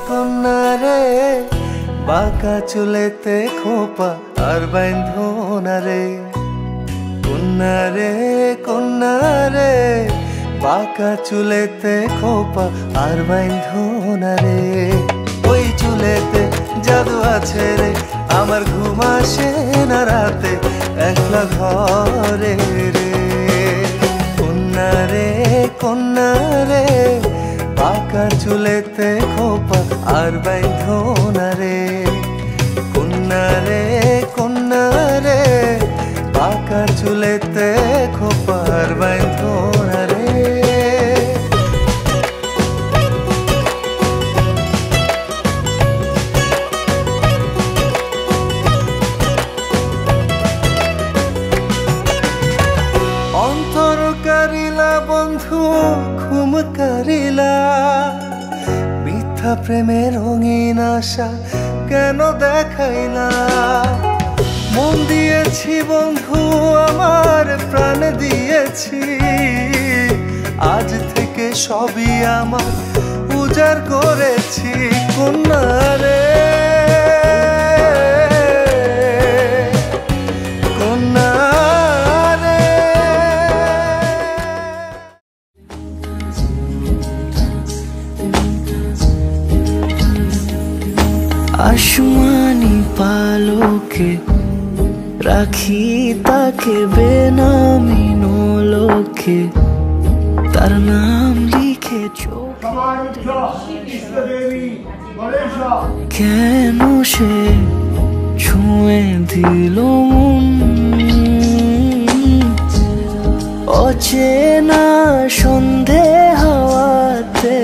কন্যা রে বাঁকা চুলেতে খোপা আর বাঁধনা রে। কন্যা রে বাঁকা চুলেতে খোপা আর বাঁধনা রে। ওই চুলেতে জাদু আছে রে, আমার ঘুম আসে না রাতে একলা ঘরে রে। কন্যা রে বাঁকা চুলেতে খোপা আর বাঁধনা রে। কন্যা রে বাঁকা চুলেতে খোপা আর বাঁধনা রে। অন্তর কারিলা বন্ধু ঘুম কারিলা, মিথ্যা প্রেমের রঙিন আশা কেন দেখাইলা। মন দিয়েছি বন্ধু আমার প্রাণ দিয়েছি, আজ থেকে সবই আমার উজাড় করেছি। কন্যা রে আসমানি পালকে রাখি তাকে বেনামি নোলকে, তার নাম লিখে কেন সে ছুঁয়ে দিল মন। অচেনা সন্ধে হাওয়াতে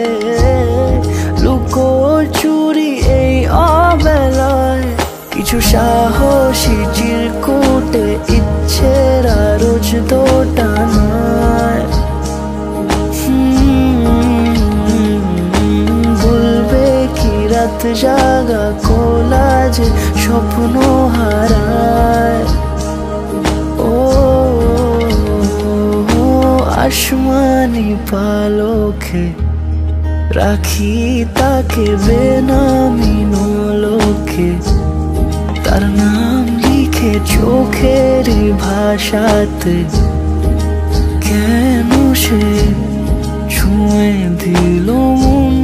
লুকো চুরি এই অবেলায়, কিছু সাহসী চিরকুটে ইচ্ছের রোজ দোটানায়। বলবে কি রাত জাগা কোলাজ স্বপ্ন হারায়। ও আসমানি পালকে রাখি তাকে বেনামি নোলকে, তার নাম লিখে চোখের ভাষাতে কেন সে ছুঁয়ে দিল মন।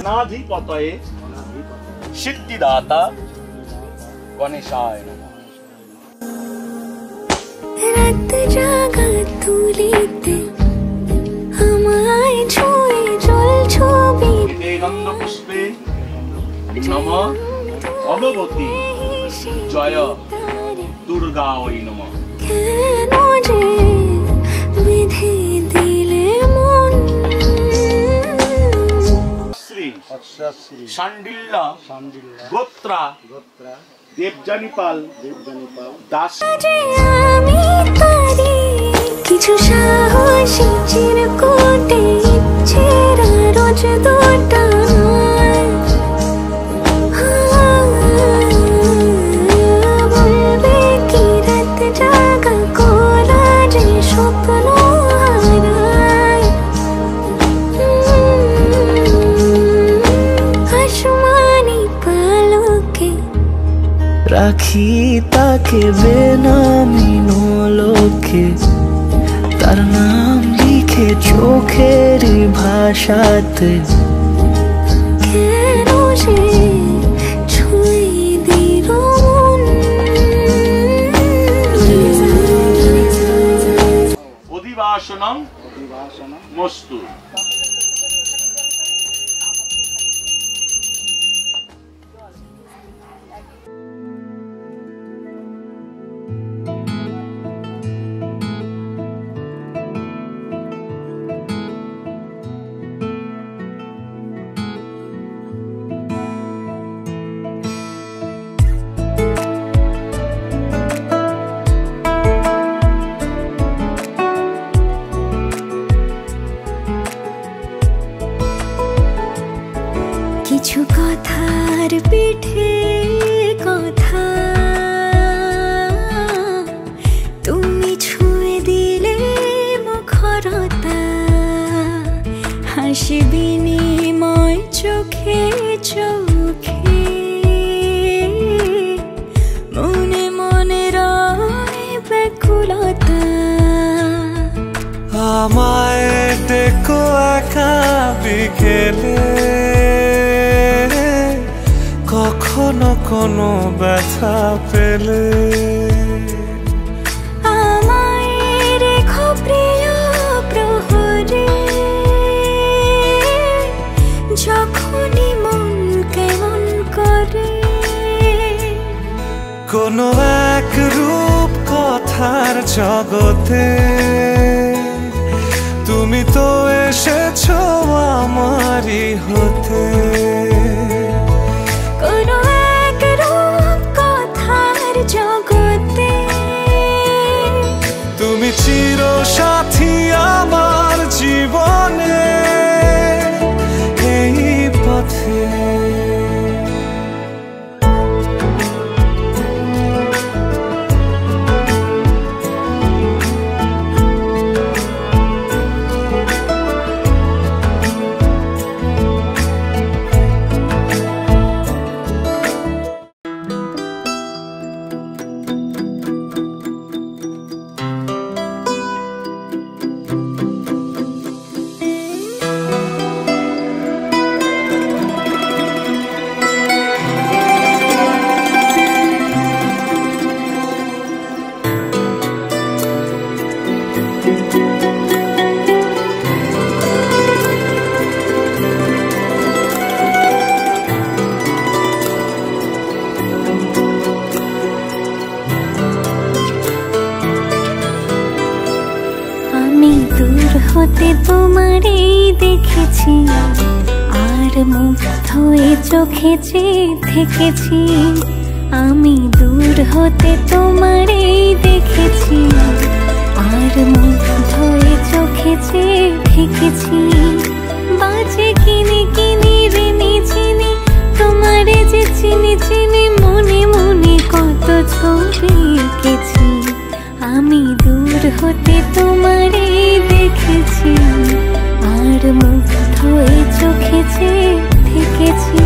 অনাধিপতয়ে সিদ্ধিদাতা গণেশায় নমঃ। রাত জাগা তুলিতে আমায় ছুঁয়ে জল ছবি গন্ধ পুষ্পে নমঃ ভগবতী জয় দুর্গা ওই নমঃ। কেন যে বিধি দিলে মন। শান্ডিল্য গোত্রা দেবযানীপাল দাস। আমি তারি কিছু সাহসী চিরকুটে ইচ্ছের রোজ দোটানায়। বলবে কি রাত জাগা কোলাজে স্বপ্ন হারায়। আসমানি পালকে রাখি তাকে বেনামি নোলকে, তার নাম লিখে চোখের ভাষাতে কেন সে ছুঁয়ে দিল মন। অধিবাসনং মস্তু। পেলে, কখনো কোনো ব্যথা পেলে। আমায় রেখো প্রিয় প্রহরে, যখনই মন কেমন করে। কোনো এক রূপ কথার জগতে তুমি তো এসেছো আমারই হতে। কোনো এক রূপ কথার জগতে তুমি চির সাথী আমার জীবনে এই পথে। হতে তোমারে দেখেছি, আর মুগ্ধ হয়ে চোখে চেয়ে থেকেছি। আমি দূর হতে তোমারে দেখেছি, আর মুগ্ধ হয়ে চোখে চেয়ে থেকেছি। বাজে কিনি কিনি রেনি চিনি, তোমারে যে চিনি চিনি, মনে মনে কত ছবি এঁকেছি। আমি দূর হতে তোমারে দেখেছি, আর মুগ্ধ হয়ে চোখে চেয়ে থেকেছি।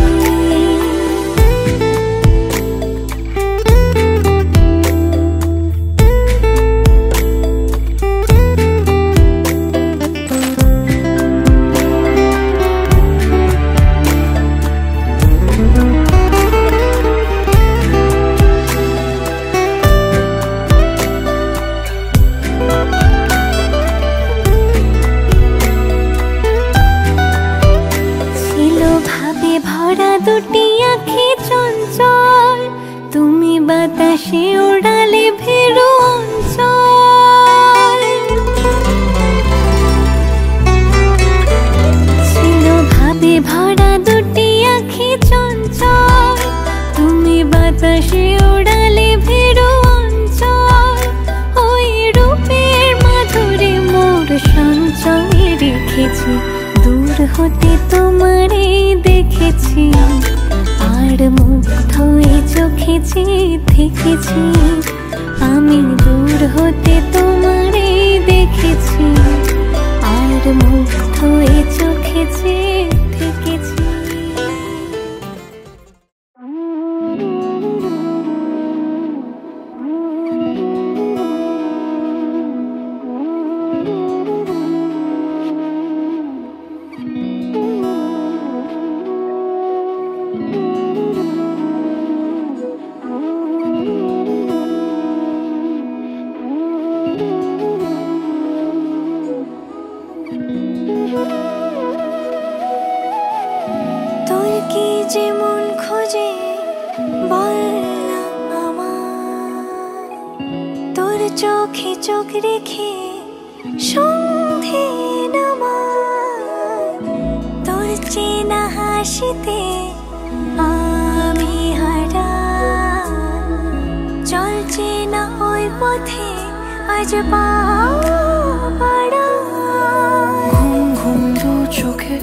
দুটি আঁখি চঞ্চল, তুমি বাতাসে ওড়ালে ভেরু অঞ্চল। ছিল ভাবে ভরা দুটি আঁখি চঞ্চল, তুমি বাতাসে ওড়ালে ভেরু অঞ্চল। ওই রূপের মাধুরী মোর সঞ্চয়ে রেখেছি, দূর হতে তোমারে দেখেছি, আর মুগ্ধ হয়ে চোখে চেয়ে থেকেছি। আমি দূর হতে তোমারে দেখেছি, আর মুগ্ধ হয়ে চোখে চেয়ে থেকেছি। যেমন খোঁজে বল না আমার, তোর চোখে চোখ রেখে সন্ধে নামার। তোর চেনা হাসিতে আমি হারা, চলছে না ওই পথে আজ পা পাড়া। ঘুম ঘুম দু চোখে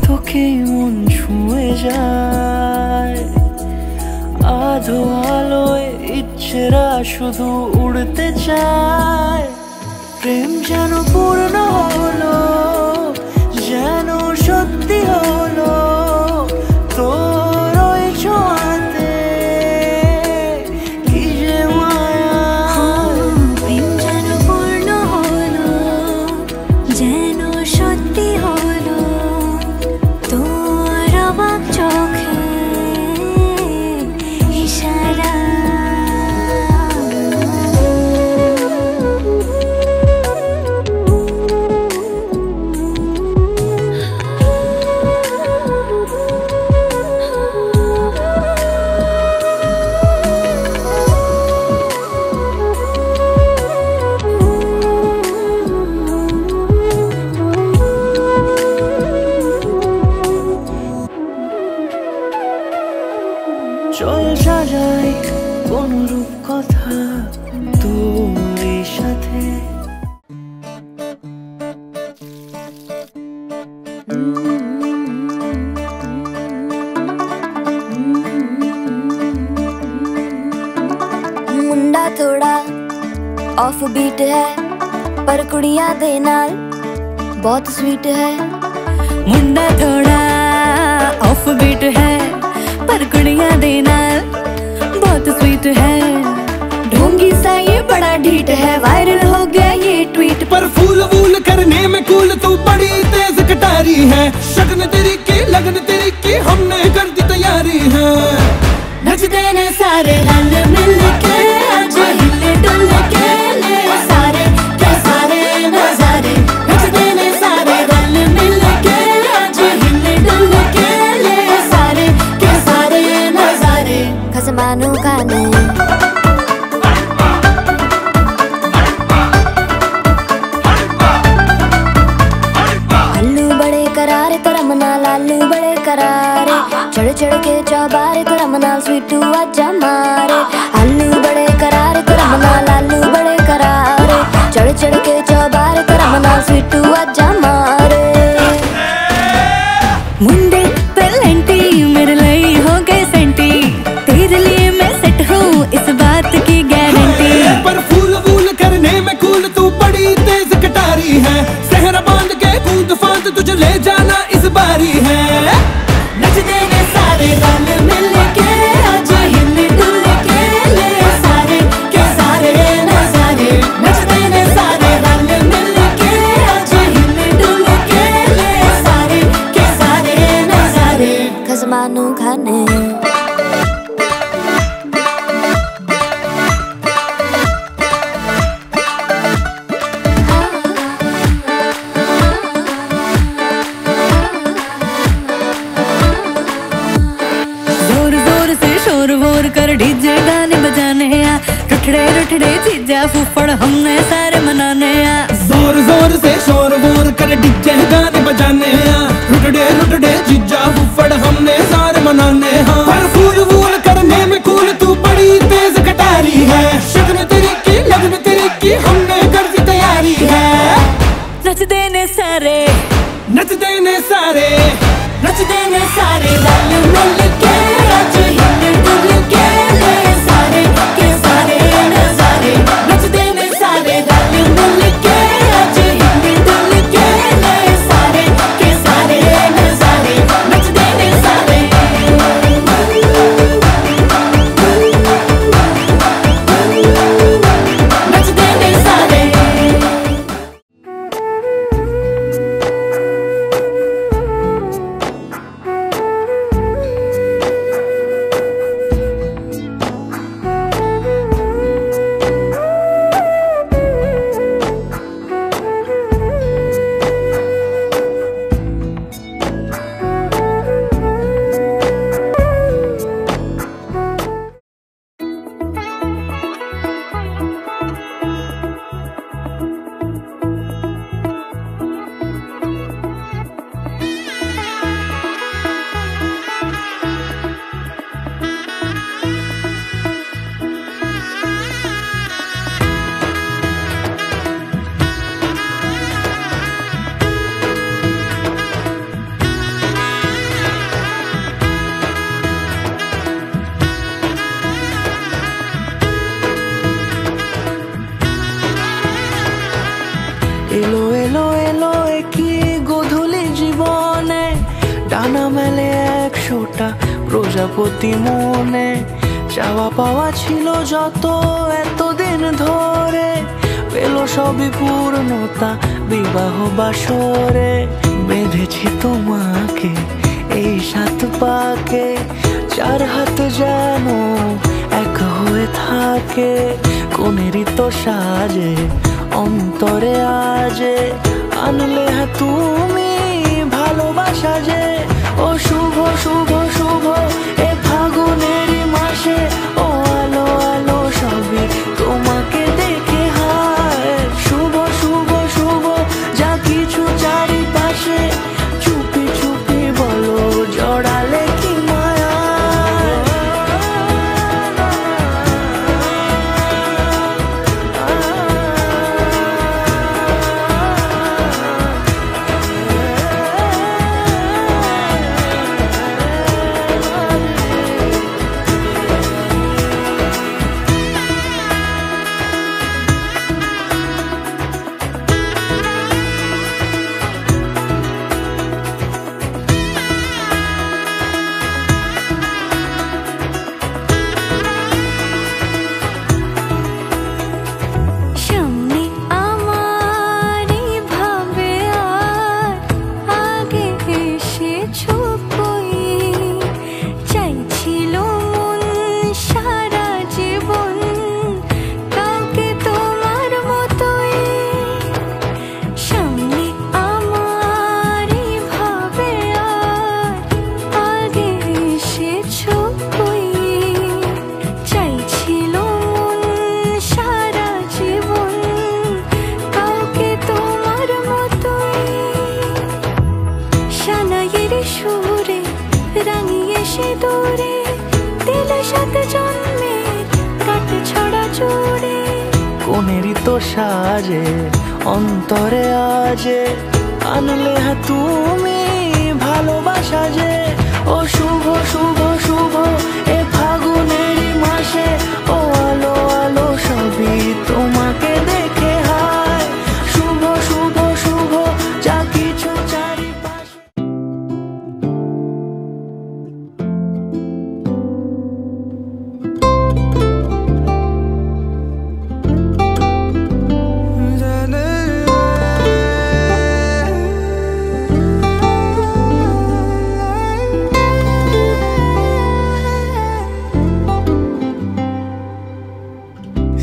তোকে মন ছুঁয়ে যায়, আধো আলোয় ইচ্ছেরা শুধু উড়তে চায়। প্রেম যেন পূর্ণ হলো, যেন সত্যি হলো তোর ওই ছোঁয়াতে, কি যে মায়া। প্রেম যেন পূর্ণ হলো, যেন সত্যি হলো তোর চল সাজাই কোন রূপ কথা তোর সাথে। मुंडा थोड़ा ऑफ बीट है पर कुड़ियां दे नाल बहुत स्वीट है। मुंडा थोड़ा ऑफ बीट है पर कुड़ियां दे नाल बहुत स्वीट है। ढोंगी सा ये बड़ा ढीठ है, वायरल हो गया ये ट्वीट। पर फूल वूल करने में कूल तू बड़ी तेज कटारी है। शगन तेरी की लगन तेरी की हमने कर दी तैयारी है। नचते ने सारे रल मिल के आज हिले डुल के ले सारे के सारे नजारे। नचते ने सारे रल मिल के आज हिले डुल के ले सारे के सारे नजारे। खसमानू खाने आलू बड़े करारे तो रमना लालू बड़े करारे। चढ़ चढ़ के चौबारे तो रमना स्वीटू आजा मारे। आलू बड़े करारे तो रमना लालू बड़े करारे। चढ़ चढ़ के चौबारे तो रमना स्वीटू आजा मारे। मुंडे पेलेंटी मेरे लिए हो गए सेंटी, तेरे लिए मैं सेट हूँ इस बात की गारंटी। पर फूल वूल करने में कूल तू बड़ी तेज कटारी है। सहरा बांध के कूद फांद तुझे ले जाना इस बारी है। नचते ने सारे रल मिल के आज हिल डुल के ले सारे के सारे नजारे। नचते ने सारे रल मिल के आज हिल डुल के ले सारे के सारे नजारे। खसमानू खाने जोर जोर से शोर वोर कर डीजे गाने बजाने आ। रुठड़े रुठड़े चीजा फूफड़ हमने सारे मनाने आ। जोर जोर से शोर वोर कर डीजे गाने बजाने हैं। रुटड़े रुटड़े जीजा फुफड़ हमने सारे मनाने हैं। पर फूल वूल करने में कूल तू बड़ी तेज कटारी है। शगन तेरी की लगन तेरी की हमने कर दी तैयारी है। नचते ने सारे नचते ने सारे नचते ने सारे रल मिल के आज हिल डुल के ले सारे के सारे नजारे। नचते ने सारे रल मिल के आज हिल डुल के ले सारे के सारे नजारे। नचते ने सारे नचते ने सारे। এলো এলো এলো একই গোধূলি জীবনে, ডানা মেলে 100টা প্রজাপতি মনে। চাওয়া পাওয়া ছিল যত এতদিন ধরে, পেল সবই পূর্ণতা বিবাহ বাসরে। বেঁধেছি তোমাকে এই 7 পাকে, 4 হাত যেন এক হয়ে থাকে। কোনেরই তো সাজে অন্তরে আজে, আনলে হ্যাঁ তুমি ভালোবাসা যে। ও শুভ শুভ শুভ এ ফাগুনেরই মাসে, ও আলো আলো সবই তোমাকে দেখে হায়। শুভ শুভ শুভ যা কিছু চারিপাশে, চুপি চুপি বলো জড়ালে কি মায়া। জন্মের কাট ছড়া চুড়ি কোনেরই তো সাজে অন্তরে আজে আনলে তুমি ভালোবাসা যে ও শুভ শুভ শুভ এ ফাগুনেরই মাসে ও আলো আলো সবই তোমাকে দেখে হায় শুভ শুভ শুভ যা কিছু চারিপাশে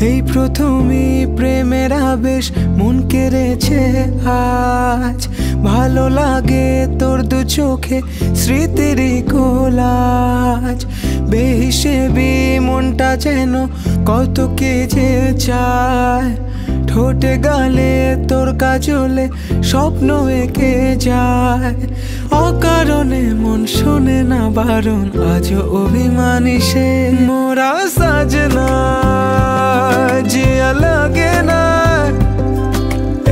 এই প্রথমই প্রেমের আবেশ মন কেড়েছে আজ ভালো লাগে তোর দু চোখে স্মৃতিরই কোলাজ বেহিসেবি মনটা যেন কত কে যে চায় ঠোঁটে গালে তোর কাজলে স্বপ্ন এঁকে যায় অকারণে মন শোনে না বারণ আজও অভিমানী সে মোরা সাজনা জিয়া লাগে না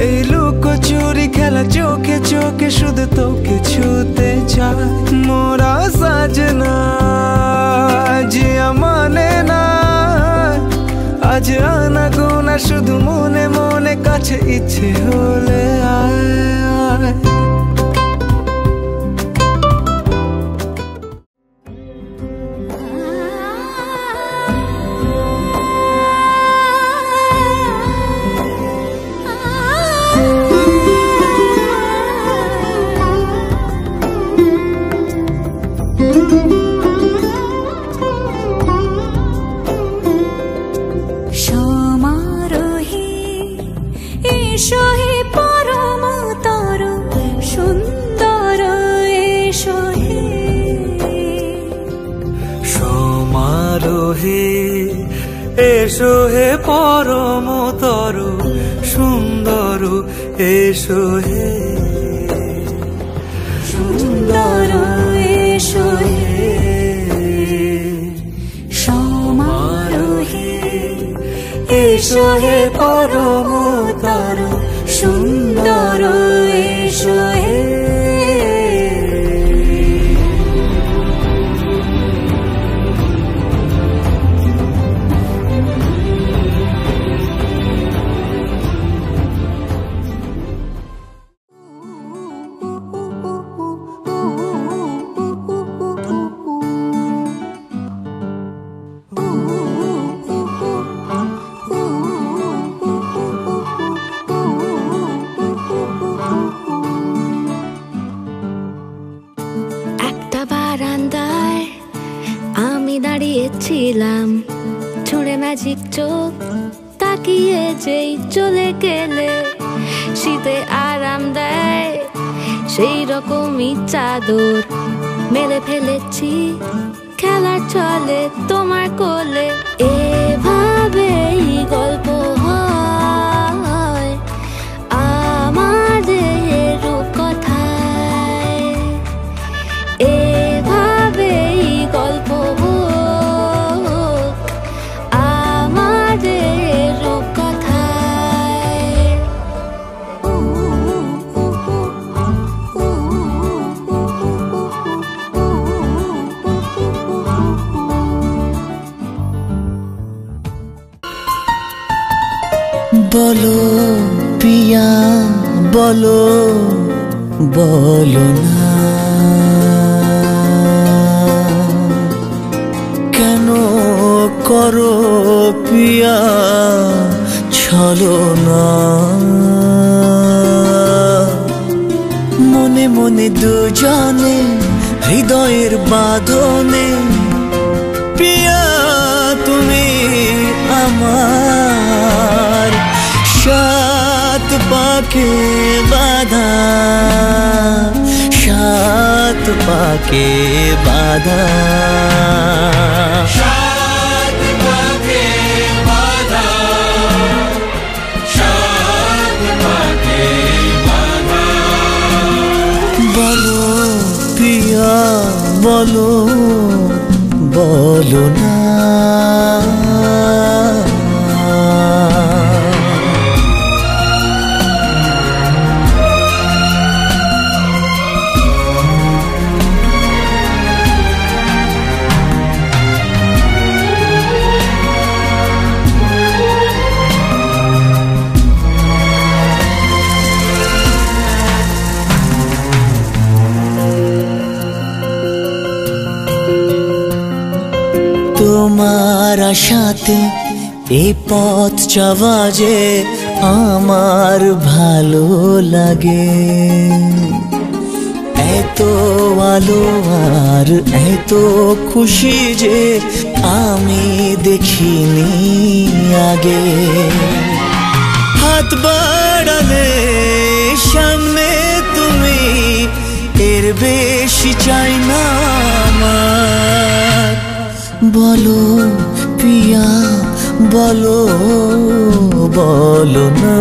এই লুকোচুরি খেলা চোখে চোখে শুধু তোকে ছুতে চায় মোরা সাজনা জিয়া মানে না আজ আনা গোনা শুধু মনে মনে কাছে ইচ্ছে হলে আয় এসো হে পরমতর সুন্দর এসো হে সুন্দর এসো হে সমারোহে এসো হে পরমতর সুন্দর এসো হে ছিলাম ছুঁড়ে ম্যাজিক চোখ তাকিয়ে যেই চলে গেলে শীতে আরাম দেয় সেই রকমই চাদর মেলে ফেলেছি খেলার চলে তোমার কোলে এভাবেই গল্প হয় আমাদের রূপকথায় এভাবেই গল্প বলো পিয়া বলো বলো না কেন করো পিয়া ছলনা মনে মনে দুজনে হৃদয়ের বাঁধনে পিয়া তুমি আমার সাত পাকে বাঁধা সাত পাকে বাঁধা সাত পাকে বাঁধা সাত পাকে বাঁধা বলো পিয়া বলো বলো না আশাতে এই পথ চাওয়া যে আমার ভালো লাগে। এত আলো আর এত খুশি যে আমি দেখিনি আগে। হাত বাড়ালে সামনে তুমি, এর বেশি চাই না আমার। বলো পিয়া বলো, বলো না।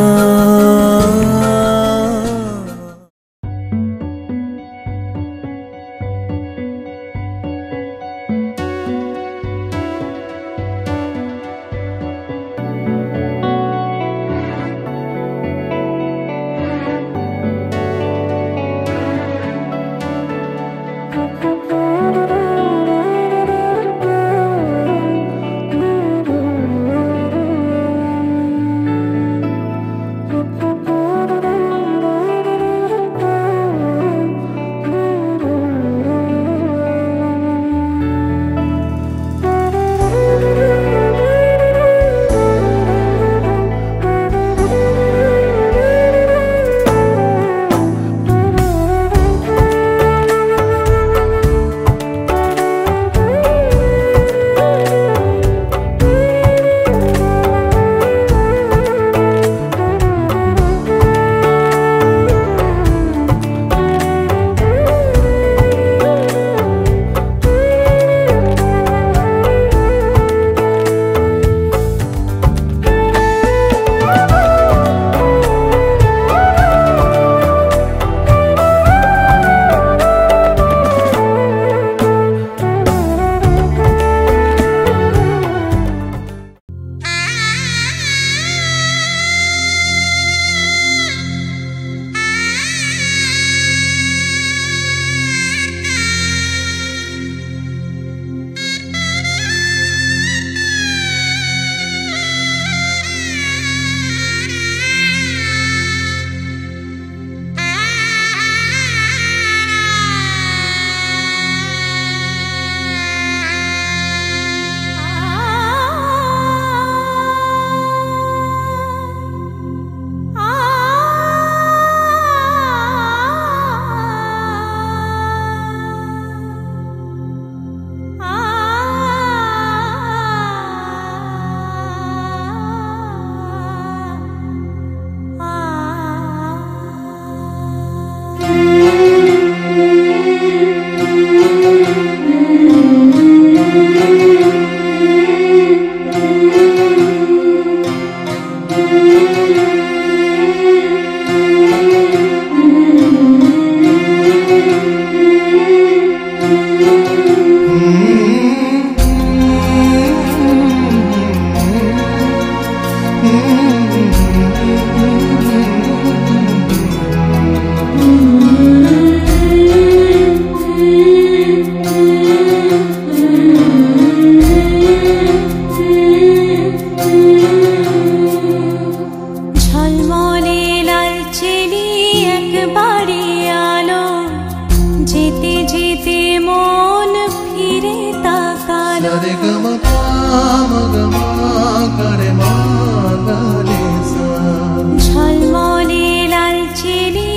ঝলমলে লালচেরি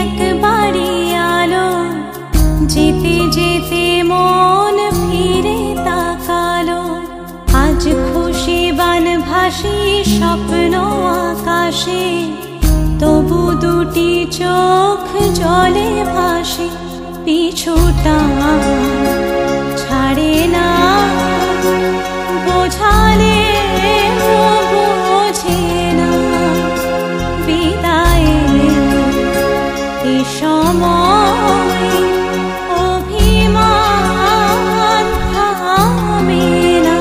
একবারে আলো, যেতে যেতে মন ফিরে তাকালো। আজ খুশি বানভাসী স্বপ্ন আকাশে, তবু দুটি চোখ জলে ভাসে। পিছুটা ছাড়ে না, বোঝালে বোঝে না। বিদায়ের এ সময় অভিমান থামে না।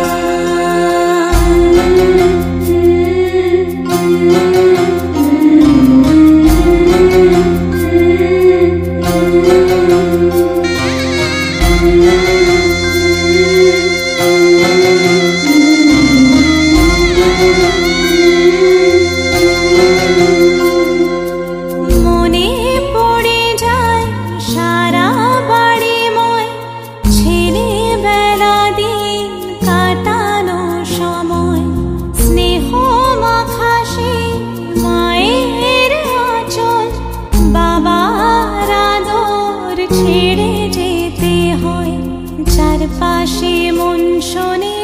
চারপাশে মন শোনে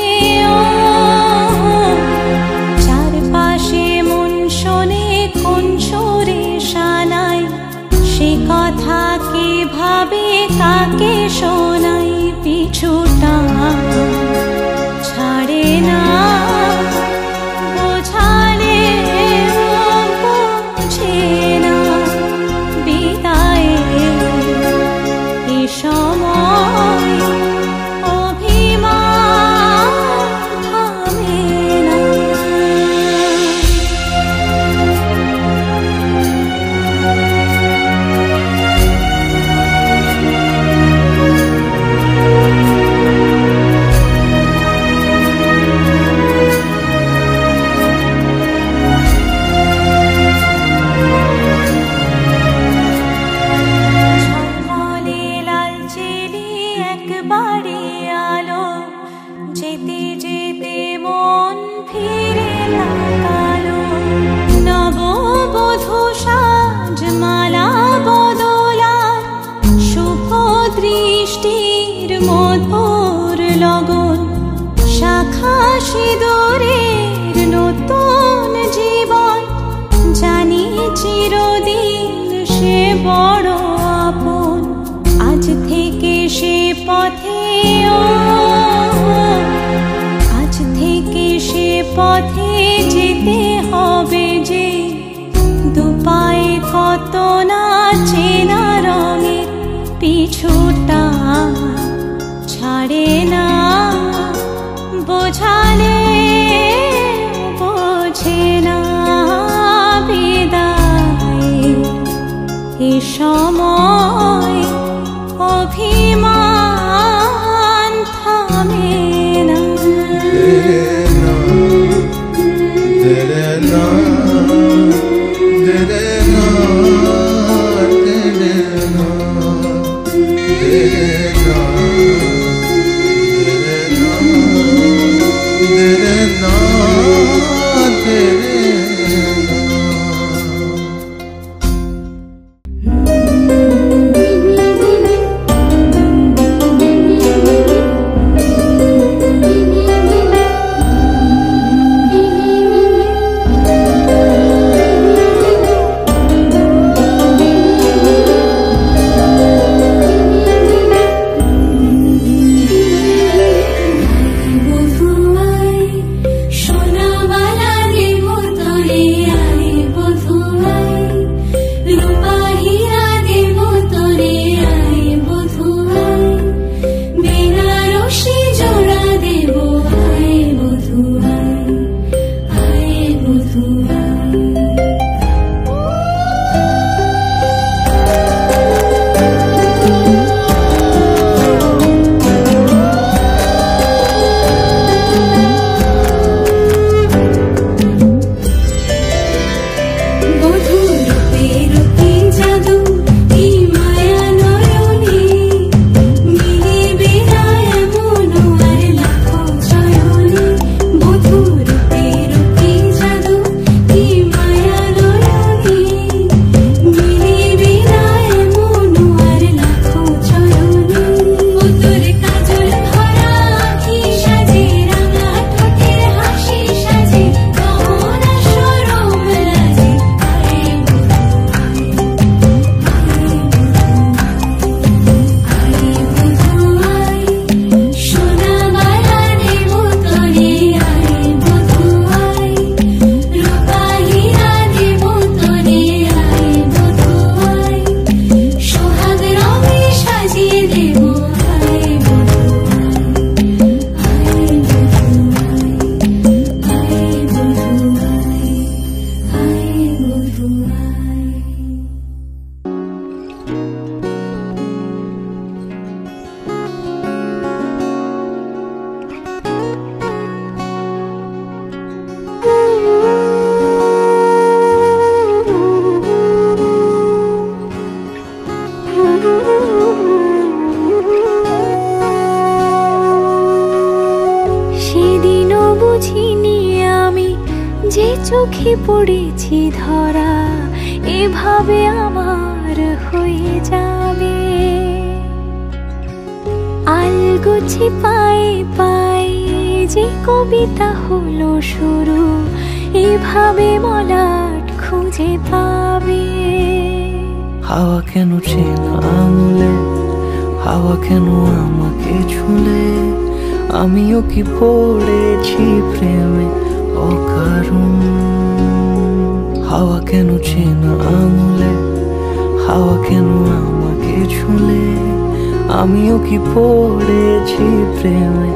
চারপাশে মন শোনে কোন সুরে শানাই সে কথা কে ভাবে কাকে শোনাই পিছুটা ছাড়ে না বোঝালে বোঝে না বিদায়ে এ সময় অভিমান থামে না। ঝলমলে লালচেলি একবারে আলো যেতে যেতে মন ফিরে তাকালো নববধূ সাজমালা বদলার শুভ দৃষ্টির মধুর লগন শাখা সিঁদুরের নতুন জীবন জানি চিরদিন সে বড় আপন আজ থেকে সে পথে আজ থেকে সে পথে যেতে হবে যে দুপায়ে কত না চেনা রঙের পিছুটা ছাড়ে না বোঝালে বোঝে না বিদায় এ সময় অভিমান থামে না। চোখে পড়েছি ধরা এভাবে আমার হয়ে যাবে। আলগোছে পায়ে পায়ে যে কবিতা হলো শুরু, এভাবে মলাট খুঁজে পাবে। হাওয়া কেন চেনা আঙুলে, হাওয়া কেন আমাকে ছুলে, আমিও কি পড়েছি প্রেমে অকারণ। হাওয়া কেন চেনা আঙুলে, হাওয়া কেন আমাকে ছুলে, আমিও কি পড়েছি প্রেমে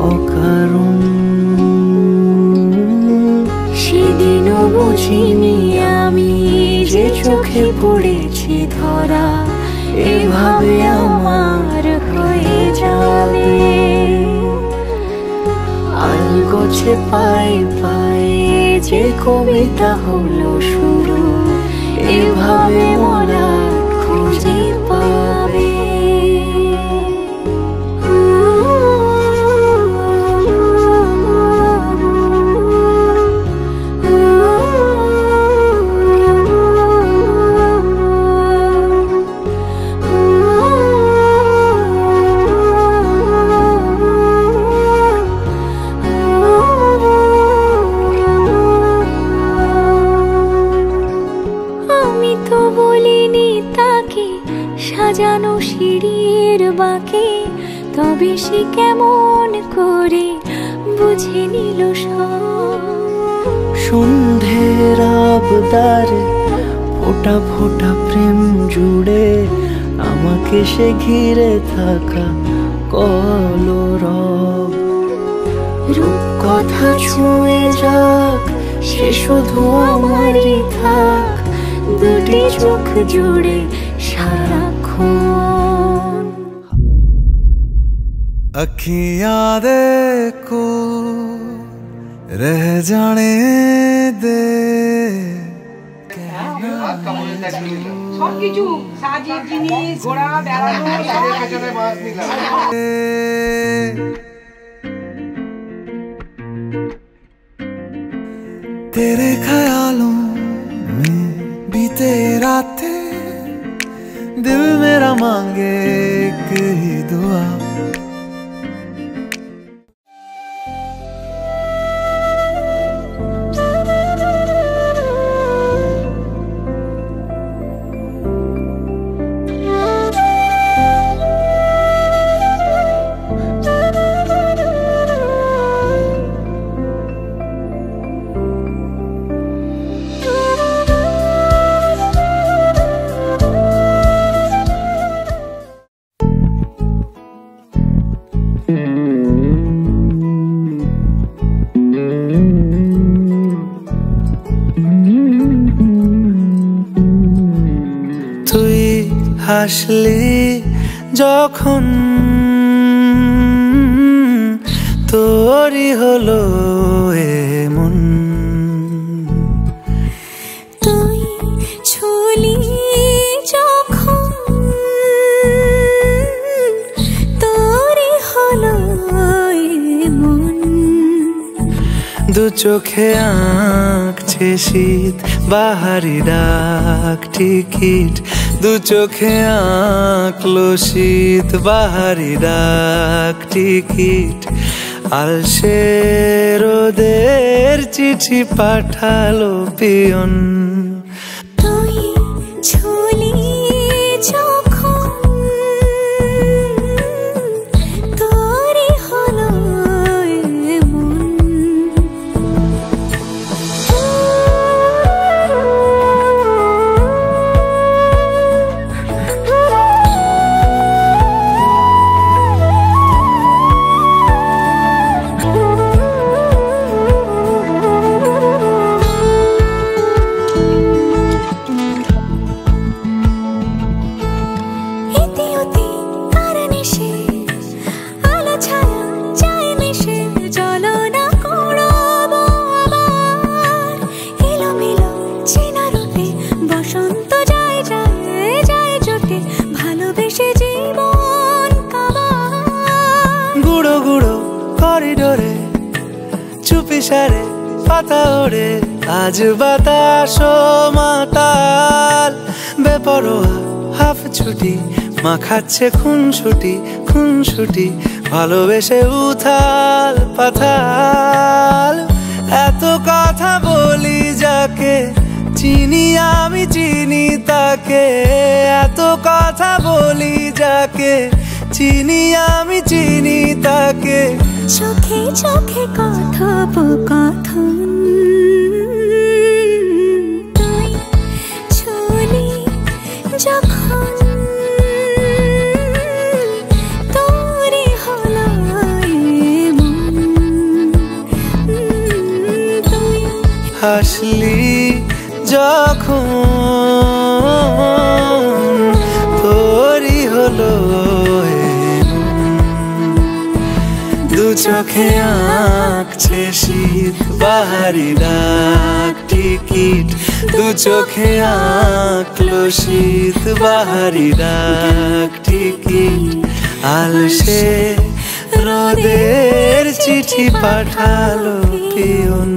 অকারণ। সেদিনও বুঝিনি আমি যে চোখে পড়েছি ধরা, এভাবে আমার হয়ে যাবে। আলগোছে পায়ে পায়ে যে কবিতা হলো শুরু, এভাবে মোরা খুঁজে পাবে। সাজানো সিঁড়ির বাঁকে, তবে সে কেমন করে বুঝে নিল সব। সন্ধ্যের আবদারে ফোটা ফোটা প্রেম জুড়ে, আমাকে সে ঘিরে থাকা কলরব। রূপকথা ছুঁয়ে যাক, সে শুধু আমারই থাক, দুটি চোখ জুড়ে সারাক্ষণ। अखियां देखो रह जाने दे, সবকিছু সাজিয়ে জিনিস ঘোড়া বেড়ানো तेरे ख्यालों में बीते रातें, दिल मेरा मांगे एक ही दुआ। হাসলি যখন তোরই হলো এমন, তুই ছুলি যখন তোরই হলো এমন। দু চোখে আঁকছে শীত বাহারি ডাক টিকিট, দু চোখে আঁকলো শীত বাহারি ডাক টিকিট। আলসে রোদের চিঠি পাঠালো পিয়ন, তুই ছুলি যখন তোরই হলো এমন। করিডোরে চুপি সারে পাতা ওড়ে, আজ বাতাস মাতাল বেপরোয়া হাফ ছুটি মাখাচ্ছে খুনসুটি খুনসুটি ভালোবেসে উথাল পাথাল। এত কথা বলি যাকে চিনি আমি চিনি তাকে, এত কথা বলি যাকে চিনি আমি চিনি তাকে। চোখে চোখে কথোপকথন, তুই ছুলি যখন তোরই হলো মন। তুই হাসলি যখন তোরই হলো দু চোখে আঁকছে শীত বাহারি ডাক টিকিট, দু চোখে আঁকলো শীত বাহারি ডাক টিকিট। আলসে রোদের চিঠি পাঠালো পিয়ন।